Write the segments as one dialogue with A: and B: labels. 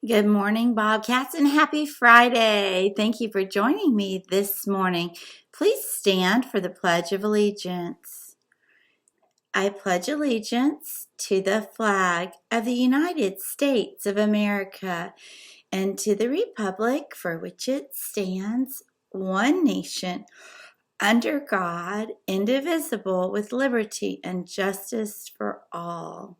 A: Good morning, Bobcats, and happy Friday. Thank you for joining me this morning. Please stand for the Pledge of Allegiance. I pledge allegiance to the flag of the United States of America and to the republic for which it stands, one nation, under God, indivisible, with liberty and justice for all.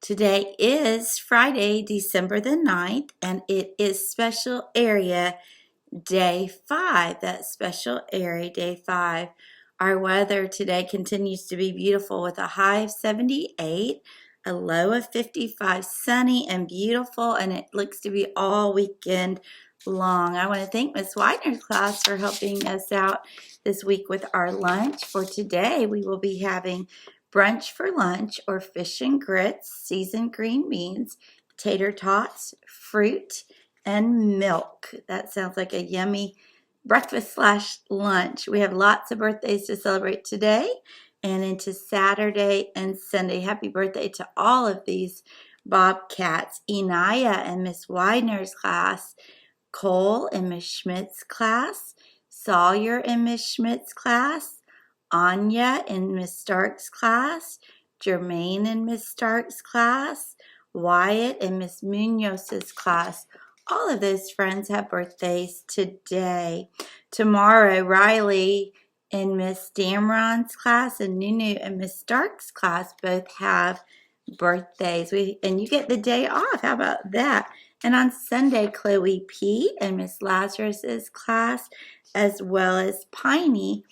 A: Today is Friday, December the 9th, and it is Special Area Day 5. That's Special Area Day 5. Our weather today continues to be beautiful with a high of 78, a low of 55, sunny and beautiful, and it looks to be all weekend long. I want to thank Miss Widener's class for helping us out this week with our lunch. For today, we will be having brunch for lunch, or fish and grits, seasoned green beans, tater tots, fruit, and milk. That sounds like a yummy breakfast/lunch. We have lots of birthdays to celebrate today and into Saturday and Sunday. Happy birthday to all of these Bobcats. Inaya and Miss Widener's class, Cole and Miss Schmidt's class, Sawyer and Miss Schmidt's class, Anya in Miss Stark's class, Jermaine in Miss Stark's class, Wyatt in Miss Munoz's class. All of those friends have birthdays today. Tomorrow, Riley in Miss Damron's class and Nunu in Miss Stark's class both have birthdays. And you get the day off. How about that? And on Sunday, Chloe P. in Miss Lazarus's class, as well as Piney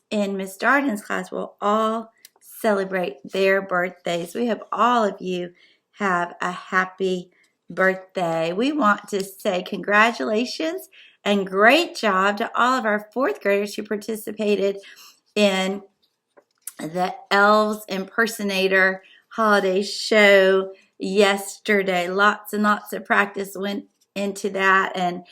A: in Miss Darden's class, will all celebrate their birthdays. We hope all of you have a happy birthday. We want to say congratulations and great job to all of our fourth graders who participated in the Elves Impersonator holiday show yesterday. Lots and lots of practice went into that, and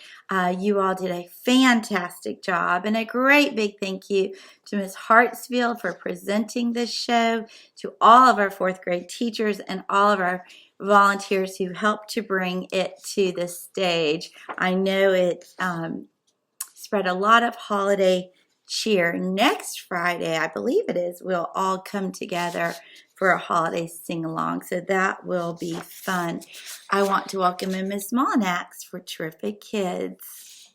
A: you all did a fantastic job. And a great big thank you to Miss Hartsfield for presenting this show, to all of our fourth grade teachers and all of our volunteers who helped to bring it to the stage. I know it spread a lot of holiday cheer. Next Friday, I believe it is, we'll all come together for a holiday sing-along, so that will be fun. I want to welcome in Miss Monax for Terrific Kids.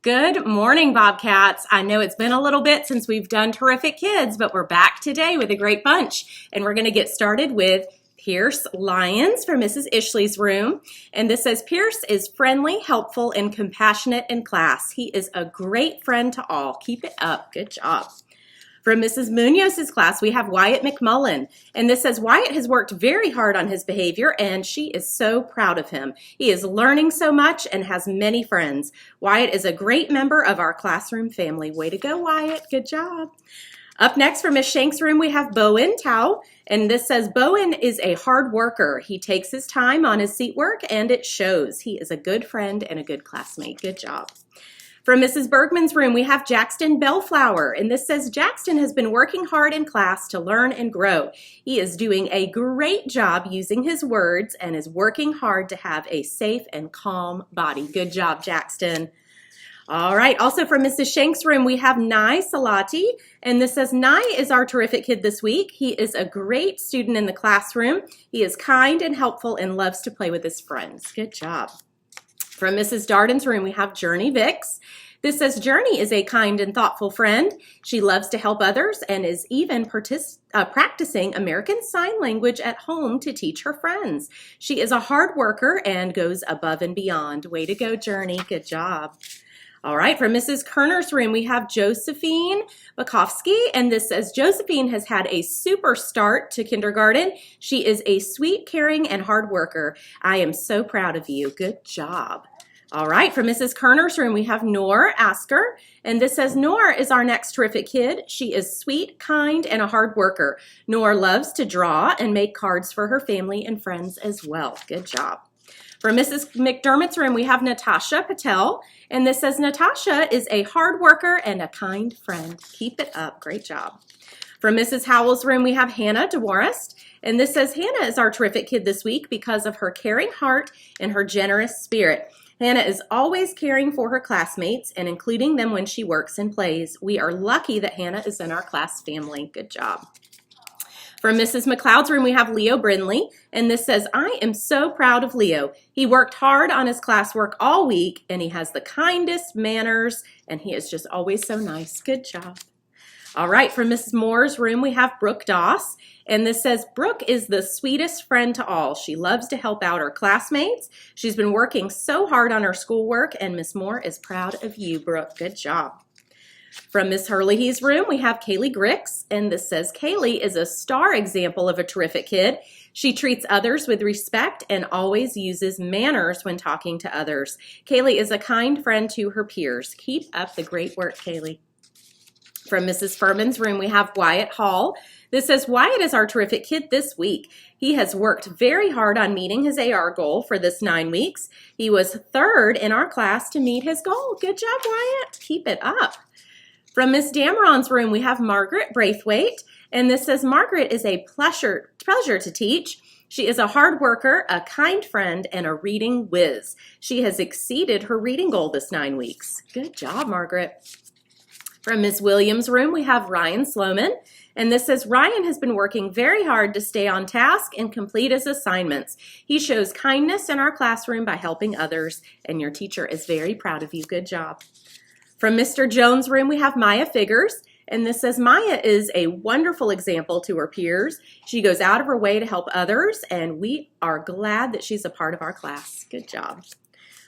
B: Good morning, Bobcats. I know it's been a little bit since we've done Terrific Kids, but we're back today with a great bunch, and we're going to get started with Pierce Lyons from Mrs. Ishley's room. And this says, Pierce is friendly, helpful, and compassionate in class. He is a great friend to all. Keep it up. Good job. From Mrs. Munoz's class, we have Wyatt McMullen. And this says, Wyatt has worked very hard on his behavior, and she is so proud of him. He is learning so much and has many friends. Wyatt is a great member of our classroom family. Way to go, Wyatt. Good job. Up next for Miss Shank's room, we have Bowen Tao. And this says, Bowen is a hard worker. He takes his time on his seat work, and it shows. He is a good friend and a good classmate. Good job. From Mrs. Bergman's room, we have Jackson Bellflower, and this says Jackson has been working hard in class to learn and grow. He is doing a great job using his words and is working hard to have a safe and calm body. Good job, Jackson. All right, also from Mrs. Shank's room, we have Nye Salati, and this says Nye is our terrific kid this week. He is a great student in the classroom. He is kind and helpful and loves to play with his friends. Good job. From Mrs. Darden's room, we have Journey Vicks. This says Journey is a kind and thoughtful friend. She loves to help others and is even practicing American Sign Language at home to teach her friends. She is a hard worker and goes above and beyond. Way to go, Journey. Good job. All right, from Mrs. Kerner's room, we have Josephine Bukowski, and this says Josephine has had a super start to kindergarten. She is a sweet, caring, and hard worker. I am so proud of you. Good job. All right, from Mrs. Kerner's room, we have Noor Asker, and this says Noor is our next terrific kid. She is sweet, kind, and a hard worker. Noor loves to draw and make cards for her family and friends as well. Good job. From Mrs. McDermott's room, we have Natasha Patel, and this says Natasha is a hard worker and a kind friend. Keep it up. Great job. From Mrs. Howell's room, we have Hannah DeWarest, and this says Hannah is our terrific kid this week because of her caring heart and her generous spirit. Hannah is always caring for her classmates and including them when she works and plays. We are lucky that Hannah is in our class family. Good job. From Mrs. McLeod's room, we have Leo Brindley, and this says, I am so proud of Leo. He worked hard on his classwork all week, and he has the kindest manners, and he is just always so nice. Good job. All right, from Mrs. Moore's room, we have Brooke Doss, and this says, Brooke is the sweetest friend to all. She loves to help out her classmates. She's been working so hard on her schoolwork, and Miss Moore is proud of you, Brooke. Good job. From Miss Hurley's room, we have Kaylee Grix, and this says Kaylee is a star example of a terrific kid. She treats others with respect and always uses manners when talking to others. Kaylee is a kind friend to her peers. Keep up the great work, Kaylee. From Mrs. Furman's room, we have Wyatt Hall. This says Wyatt is our terrific kid this week. He has worked very hard on meeting his AR goal for this 9 weeks. He was third in our class to meet his goal. Good job, Wyatt. Keep it up. From Miss Dameron's room, we have Margaret Braithwaite, and this says Margaret is a pleasure to teach. She is a hard worker, a kind friend, and a reading whiz. She has exceeded her reading goal this 9 weeks. Good job, Margaret. From Miss Williams' room, we have Ryan Sloman, and this says Ryan has been working very hard to stay on task and complete his assignments. He shows kindness in our classroom by helping others, and your teacher is very proud of you. Good job. From Mr. Jones' room, we have Maya Figures, and this says Maya is a wonderful example to her peers. She goes out of her way to help others, and we are glad that she's a part of our class. Good job.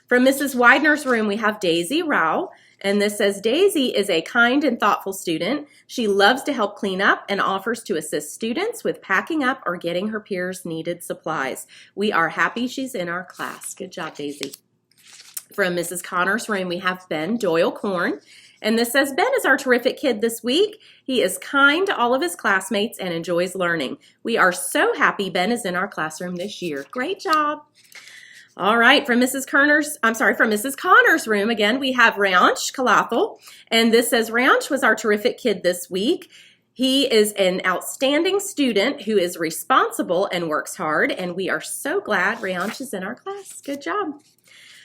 B: From Mrs. Widener's room, we have Daisy Rao, and this says Daisy is a kind and thoughtful student. She loves to help clean up and offers to assist students with packing up or getting her peers needed supplies. We are happy she's in our class. Good job, Daisy. From Mrs. Connor's room, we have Ben Doyle-Corn, and this says Ben is our terrific kid this week. He is kind to all of his classmates and enjoys learning. We are so happy Ben is in our classroom this year. Great job. All right, from Mrs. Connor's room, again, we have Rayansh Kalathal, and this says Rayansh was our terrific kid this week. He is an outstanding student who is responsible and works hard, and we are so glad Rayansh is in our class. Good job.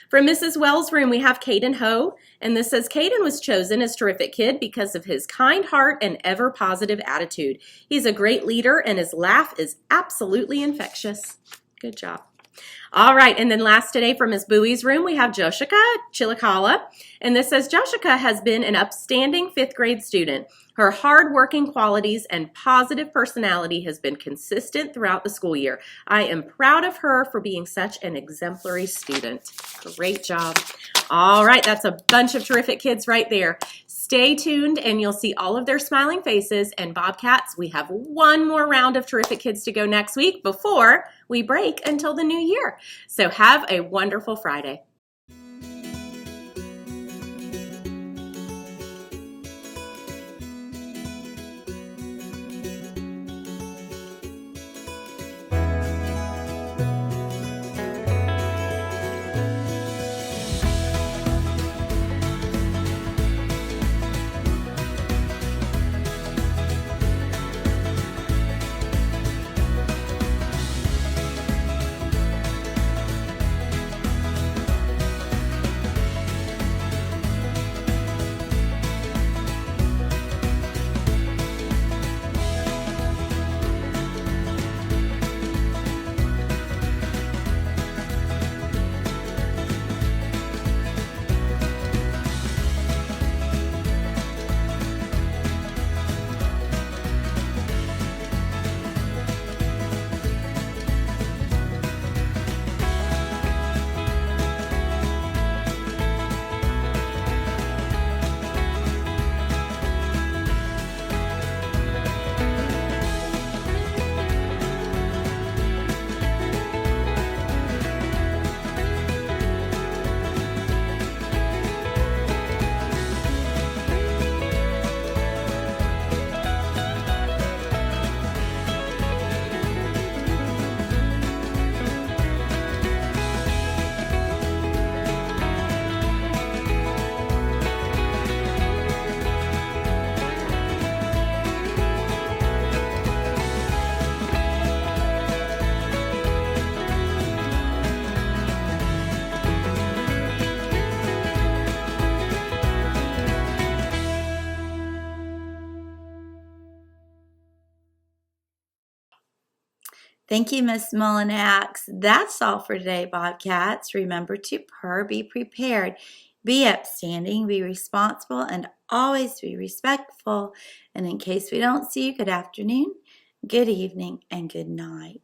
B: From Mrs. Wells' room, we have Caden Ho, and this says Caden was chosen as terrific kid because of his kind heart and ever positive attitude. He's a great leader, and his laugh is absolutely infectious. Good job. All right, and then last today from Ms. Bowie's room, we have Joshika Chilakala, and this says Joshika has been an upstanding 5th grade student. Her hard-working qualities and positive personality has been consistent throughout the school year. I am proud of her for being such an exemplary student. Great job. All right, that's a bunch of terrific kids right there. Stay tuned and you'll see all of their smiling faces. And Bobcats, we have one more round of terrific kids to go next week before we break until the new year. So have a wonderful Friday.
A: Thank you, Miss Mullinax. That's all for today, Bobcats. Remember to purr, be prepared, be upstanding, be responsible, and always be respectful. And in case we don't see you, good afternoon, good evening, and good night.